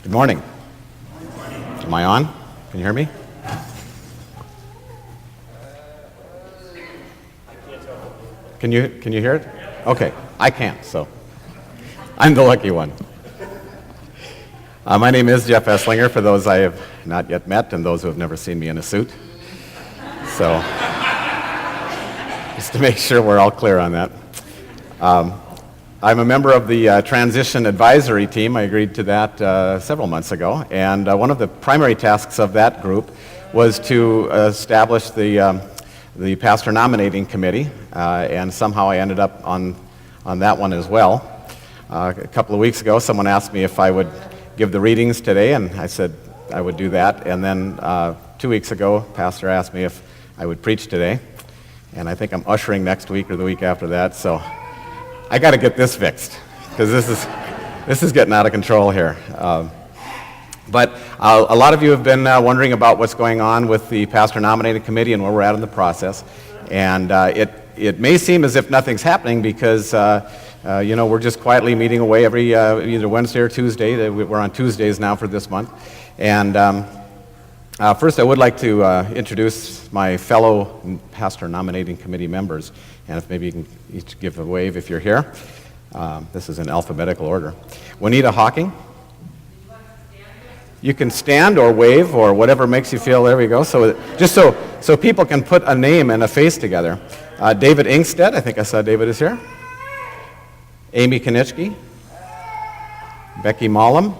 Good morning. Am I on? Can you hear me? Can you hear it? Okay, I can't, so I'm the lucky one. My name is Jeff Eslinger, for those I have not yet met and those who have never seen me in a suit. So, just to make sure we're all clear on that. I'm a member of the Transition Advisory Team. I agreed to that several months ago, and one of the primary tasks of that group was to establish the pastor nominating committee, and somehow I ended up on that one as well. A couple of weeks ago, someone asked me if I would give the readings today, and I said I would do that. And then 2 weeks ago, pastor asked me if I would preach today, and I think I'm ushering next week or the week after that. So I got to get this fixed, because this is getting out of control here. But a lot of you have been wondering about what's going on with the pastor nominating committee and where we're at in the process. And it may seem as if nothing's happening because we're just quietly meeting away every either Wednesday or Tuesday. We're on Tuesdays now for this month. And first, I would like to introduce my fellow pastor nominating committee members. And if maybe you can each give a wave if you're here. This is in alphabetical order. Juanita Hawking. You can stand or wave or whatever makes you feel. There we go. So just so people can put a name and a face together. David Ingstead. I think I saw David is here. Amy Konitsky. Becky Mollum.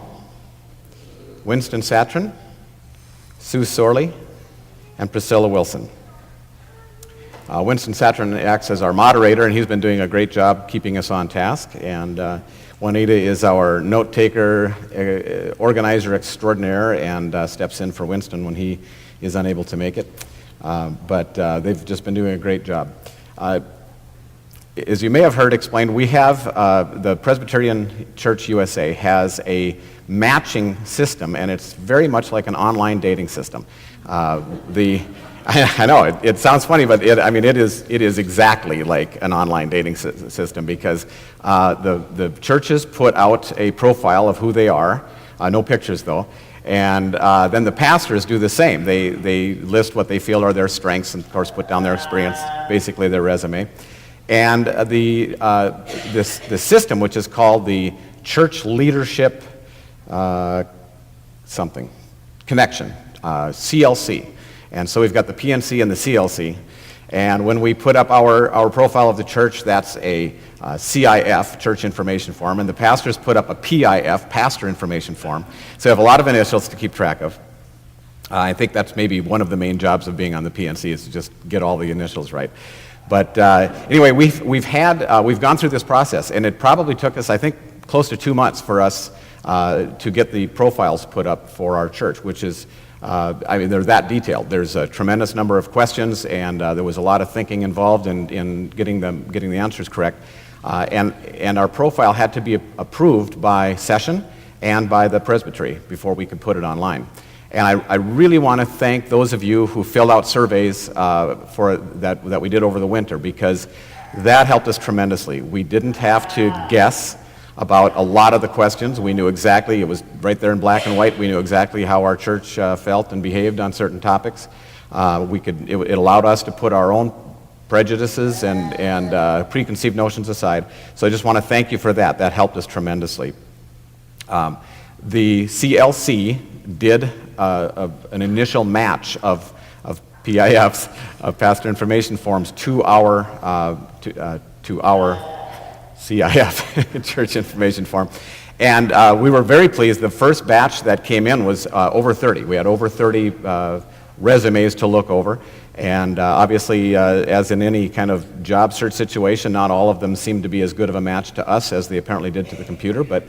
Winston Satrin. Sue Sorley. And Priscilla Wilson. Winston Satrin acts as our moderator, and he's been doing a great job keeping us on task. And Juanita is our note taker, organizer extraordinaire, and steps in for Winston when he is unable to make it. But they've just been doing a great job. As you may have heard explained, we have the Presbyterian Church USA has a matching system, and it's very much like an online dating system. I know, it sounds funny, but it is exactly like an online dating system because the churches put out a profile of who they are, no pictures though, and then the pastors do the same. They list what they feel are their strengths and of course put down their experience, basically their resume. And the system, which is called the Church Leadership Connection, CLC. And so we've got the PNC and the CLC. And when we put up our profile of the church, that's a CIF, Church Information Form, and the pastors put up a PIF, Pastor Information Form. So we have a lot of initials to keep track of. I think that's maybe one of the main jobs of being on the PNC is to just get all the initials right. But anyway, we've gone through this process, and it probably took us, I think, close to 2 months for us to get the profiles put up for our church, which is they're that detailed. There's a tremendous number of questions, and there was a lot of thinking involved in getting the answers correct. And our profile had to be approved by session and by the presbytery before we could put it online. And I really want to thank those of you who filled out surveys for that we did over the winter, because that helped us tremendously. We didn't have to guess about a lot of the questions. We knew exactly, it was right there in black and white, we knew exactly how our church felt and behaved on certain topics. It allowed us to put our own prejudices and preconceived notions aside. So I just want to thank you for that. That helped us tremendously. The CLC did an initial match of PIFs, of Pastor Information Forms, to our CIF, Church Information Form. And we were very pleased. The first batch that came in was over 30. We had over 30 resumes to look over. And obviously, as in any kind of job search situation, not all of them seemed to be as good of a match to us as they apparently did to the computer. But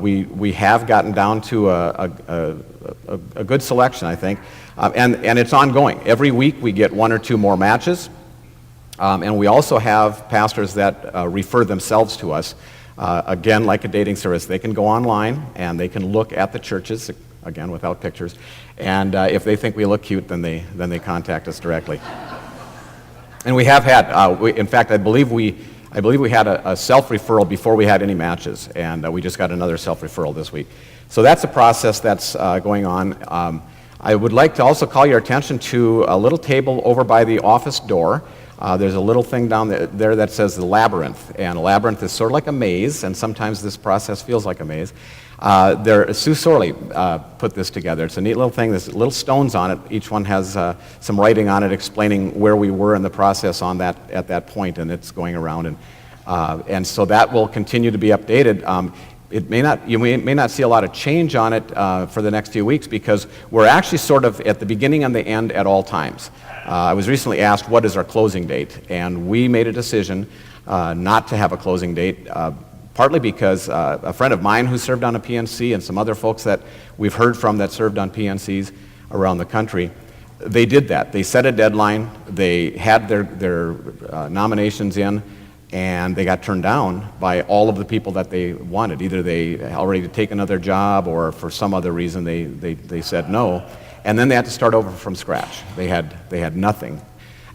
we have gotten down to a good selection, I think. And it's ongoing. Every week we get 1 or 2 more matches. And we also have pastors that refer themselves to us. Again, like a dating service, they can go online and they can look at the churches, again without pictures, and if they think we look cute, then they contact us directly. And we have had, in fact, I believe we I believe we had a self-referral before we had any matches, and we just got another self-referral this week. So that's a process that's going on. I would like to also call your attention to a little table over by the office door. There's a little thing down there that says the labyrinth, and a labyrinth is sort of like a maze, and sometimes this process feels like a maze. Sue Sorley put this together. It's a neat little thing. There's little stones on it. Each one has some writing on it explaining where we were in the process at that point, and it's going around. And so that will continue to be updated. You may not see a lot of change on it for the next few weeks because we're actually sort of at the beginning and the end at all times. I was recently asked, what is our closing date? And we made a decision not to have a closing date, partly because a friend of mine who served on a PNC and some other folks that we've heard from that served on PNCs around the country, they did that. They set a deadline. They had their nominations in, and they got turned down by all of the people that they wanted. Either they already take another job, or for some other reason they said no, and then they had to start over from scratch. They had nothing.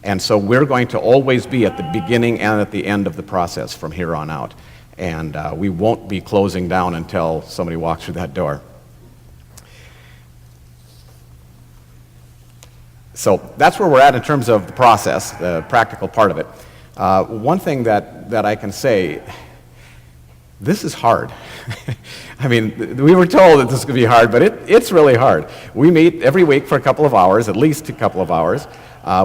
And so we're going to always be at the beginning and at the end of the process from here on out. And we won't be closing down until somebody walks through that door. So that's where we're at in terms of the process, the practical part of it. One thing that I can say, this is hard. I mean, we were told that this could be hard, but it's really hard. We meet every week for a couple of hours, at least a couple of hours.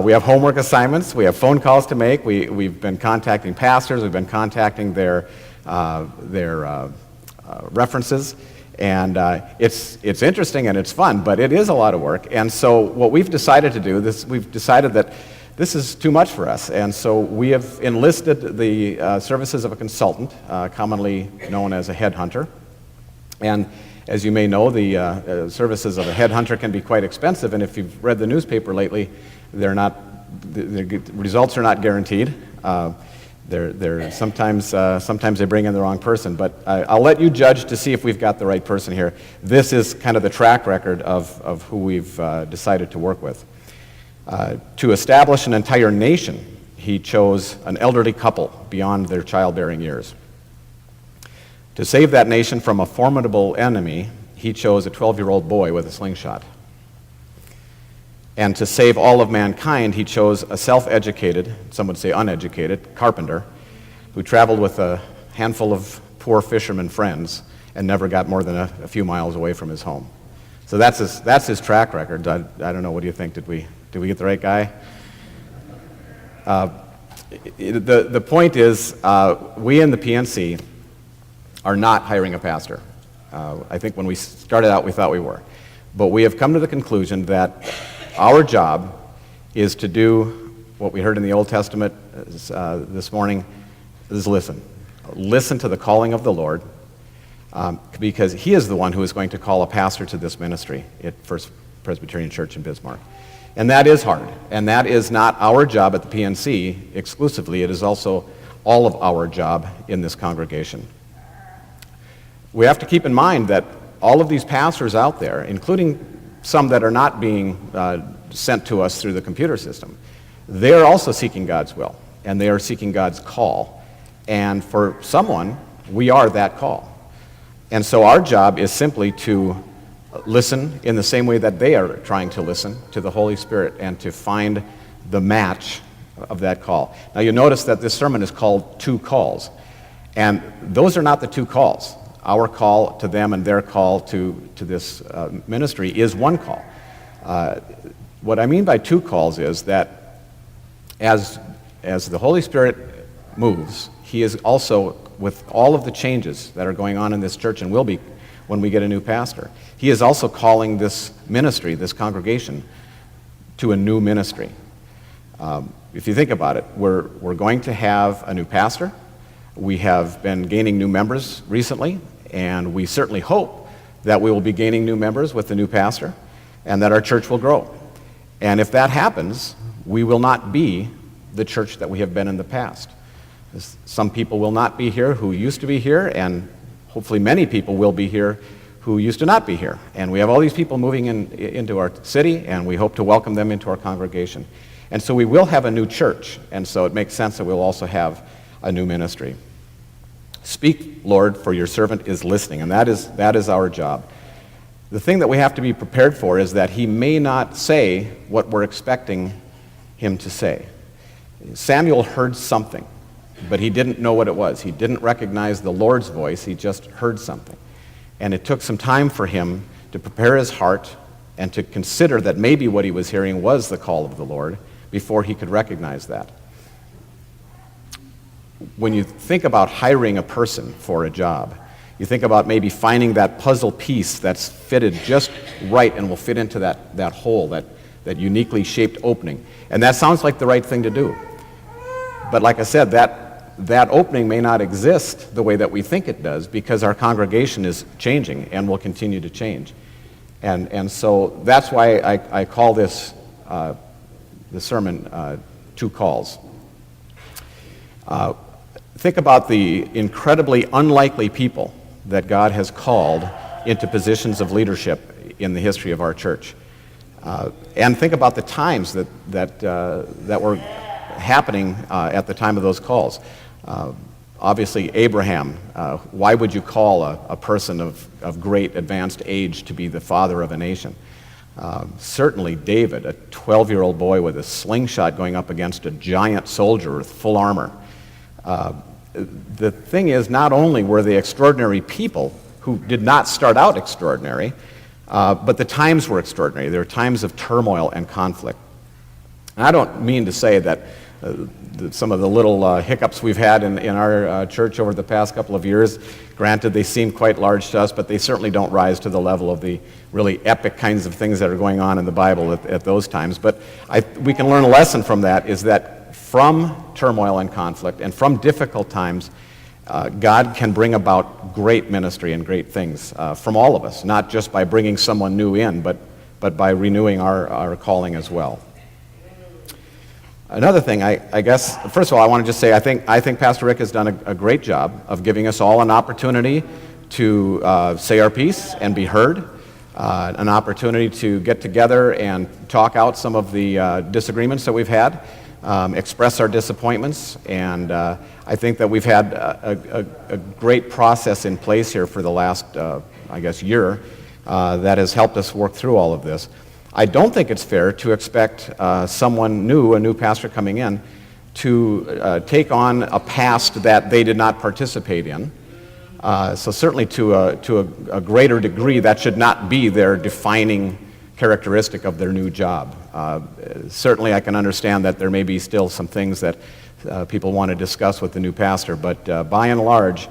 We have homework assignments. We have phone calls to make. We've been contacting pastors. We've been contacting their references. And it's interesting and it's fun, but it is a lot of work. And so what we've decided to do, we've decided that this is too much for us, and so we have enlisted the services of a consultant, commonly known as a headhunter. And as you may know, the services of a headhunter can be quite expensive, and if you've read the newspaper lately, the results are not guaranteed. Sometimes they bring in the wrong person, but I'll let you judge to see if we've got the right person here. This is kind of the track record of who we've decided to work with. To establish an entire nation, he chose an elderly couple beyond their childbearing years. To save that nation from a formidable enemy, he chose a 12-year-old boy with a slingshot. And to save all of mankind, he chose a self-educated, some would say uneducated, carpenter who traveled with a handful of poor fishermen friends and never got more than a few miles away from his home. So that's his track record. I don't know, what do you think? Did we get the right guy? The point is, we in the PNC are not hiring a pastor. I think when we started out, we thought we were. But we have come to the conclusion that our job is to do what we heard in the Old Testament this morning, is listen. Listen to the calling of the Lord, because he is the one who is going to call a pastor to this ministry at First Presbyterian Church in Bismarck. And that is hard, and that is not our job at the PNC exclusively. It is also all of our job in this congregation. We have to keep in mind that all of these pastors out there, including some that are not being sent to us through the computer system, they are also seeking God's will, and they are seeking God's call. And for someone, we are that call. And so our job is simply to listen in the same way that they are trying to listen to the Holy Spirit and to find the match of that call. Now you notice that this sermon is called Two Calls, and those are not the two calls. Our call to them and their call to this ministry is one call. What I mean by two calls is that as the Holy Spirit moves, he is also, with all of the changes that are going on in this church and will be when we get a new pastor, he is also calling this ministry, this congregation, to a new ministry. If you think about it, we're going to have a new pastor. We have been gaining new members recently, and we certainly hope that we will be gaining new members with the new pastor and that our church will grow. And if that happens, we will not be the church that we have been in the past. Some people will not be here who used to be here, and hopefully many people will be here who used to not be here. And we have all these people moving into our city, and we hope to welcome them into our congregation. And so we will have a new church, and so it makes sense that we'll also have a new ministry. Speak, Lord, for your servant is listening, and that is our job. The thing that we have to be prepared for is that he may not say what we're expecting him to say. Samuel heard something, but he didn't know what it was. He didn't recognize the Lord's voice, he just heard something. And it took some time for him to prepare his heart and to consider that maybe what he was hearing was the call of the Lord before he could recognize that. When you think about hiring a person for a job, you think about maybe finding that puzzle piece that's fitted just right and will fit into that hole, that uniquely shaped opening. And that sounds like the right thing to do. But like I said, that opening may not exist the way that we think it does because our congregation is changing and will continue to change. And so that's why I call this the sermon Two Calls. Think about the incredibly unlikely people that God has called into positions of leadership in the history of our church. And think about the times that were happening at the time of those calls. Obviously, Abraham, why would you call a person of great advanced age to be the father of a nation? Certainly David, a 12-year-old boy with a slingshot going up against a giant soldier with full armor. The thing is, not only were they extraordinary people who did not start out extraordinary, but the times were extraordinary. There were times of turmoil and conflict. And I don't mean to say that some of the little hiccups we've had in our church over the past couple of years, granted they seem quite large to us, but they certainly don't rise to the level of the really epic kinds of things that are going on in the Bible at those times. But we can learn a lesson from that, is that from turmoil and conflict and from difficult times, God can bring about great ministry and great things from all of us, not just by bringing someone new in, but by renewing our calling as well. Another thing, I guess, first of all, I want to just say I think Pastor Rick has done a great job of giving us all an opportunity to say our piece and be heard, an opportunity to get together and talk out some of the disagreements that we've had, express our disappointments, and I think that we've had a great process in place here for the last, year that has helped us work through all of this. I don't think it's fair to expect someone new, a new pastor coming in, to take on a past that they did not participate in. So certainly to a greater degree, that should not be their defining characteristic of their new job. Certainly I can understand that there may be still some things that people want to discuss with the new pastor, but by and large,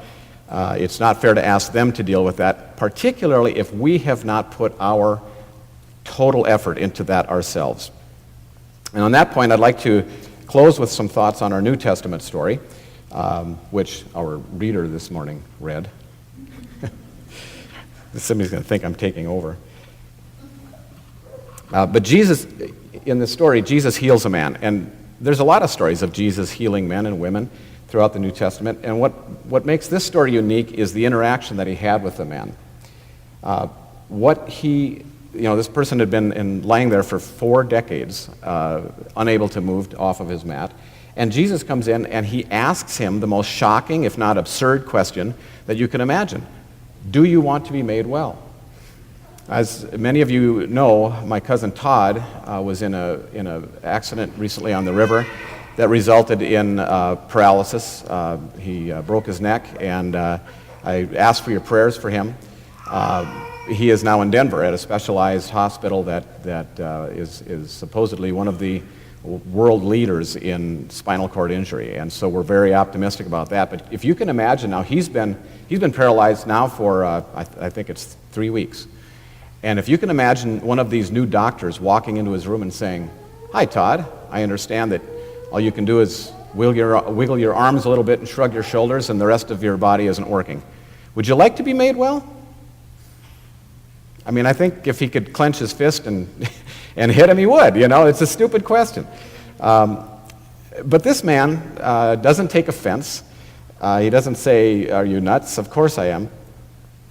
it's not fair to ask them to deal with that, particularly if we have not put our total effort into that ourselves. And on that point, I'd like to close with some thoughts on our New Testament story, which our reader this morning read. Somebody's going to think I'm taking over. But Jesus, in this story, Jesus heals a man. And there's a lot of stories of Jesus healing men and women throughout the New Testament. And what makes this story unique is the interaction that he had with the man. This person had been lying there for 4 decades, unable to move off of his mat. And Jesus comes in and he asks him the most shocking, if not absurd, question that you can imagine. Do you want to be made well? As many of you know, my cousin Todd was in an accident recently on the river that resulted in paralysis. He broke his neck, and I asked for your prayers for him. He is now in Denver at a specialized hospital that is supposedly one of the world leaders in spinal cord injury, and so we're very optimistic about that. But if you can imagine now, he's been paralyzed now for I think it's 3 weeks. And if you can imagine one of these new doctors walking into his room and saying, "Hi, Todd, I understand that all you can do is wiggle your arms a little bit and shrug your shoulders and the rest of your body isn't working. Would you like to be made well?" I mean, I think if he could clench his fist and hit him, he would. It's a stupid question. But this man doesn't take offense. He doesn't say, "Are you nuts?" Of course I am.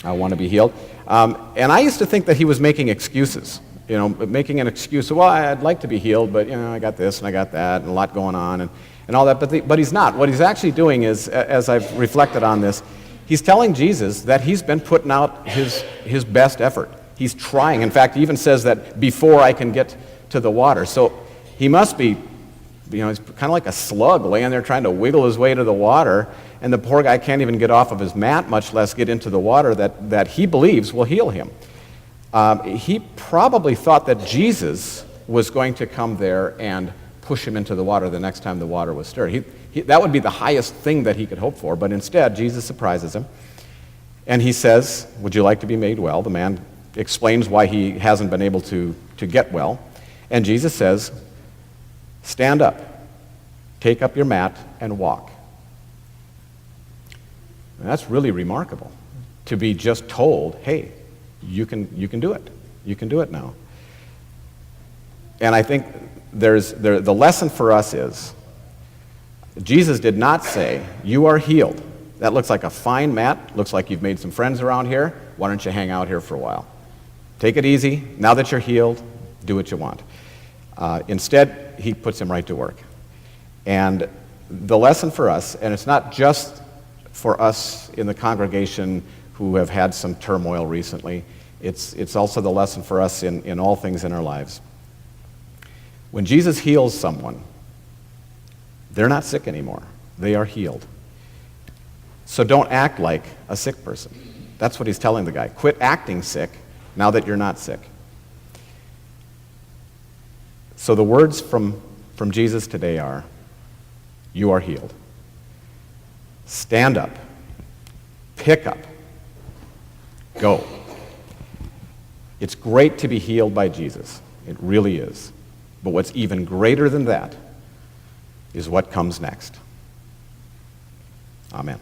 I want to be healed. And I used to think that he was making excuses, making an excuse. Well, I'd like to be healed, but, I got this and I got that and a lot going on. and all that, but he's not. What he's actually doing is, as I've reflected on this, he's telling Jesus that he's been putting out his best effort. He's trying. In fact, he even says that before I can get to the water. So he must be, he's kind of like a slug laying there trying to wiggle his way to the water, and the poor guy can't even get off of his mat, much less get into the water that he believes will heal him. He probably thought that Jesus was going to come there and push him into the water the next time the water was stirred. That would be the highest thing that he could hope for, but instead Jesus surprises him, and he says, "Would you like to be made well?" The man explains why he hasn't been able to get well, and Jesus says, "Stand up, take up your mat, and walk." And that's really remarkable, to be just told, "Hey, you can do it. You can do it now." And I think the lesson for us is, Jesus did not say, "You are healed. That looks like a fine mat. Looks like you've made some friends around here. Why don't you hang out here for a while? Take it easy. Now that you're healed, do what you want." Instead, he puts him right to work. And the lesson for us, and it's not just for us in the congregation who have had some turmoil recently, it's also the lesson for us in all things in our lives. When Jesus heals someone, they're not sick anymore. They are healed. So don't act like a sick person. That's what he's telling the guy. Quit acting sick now that you're not sick. So the words from Jesus today are, "You are healed. Stand up. Pick up. Go." It's great to be healed by Jesus. It really is. But what's even greater than that is what comes next. Amen.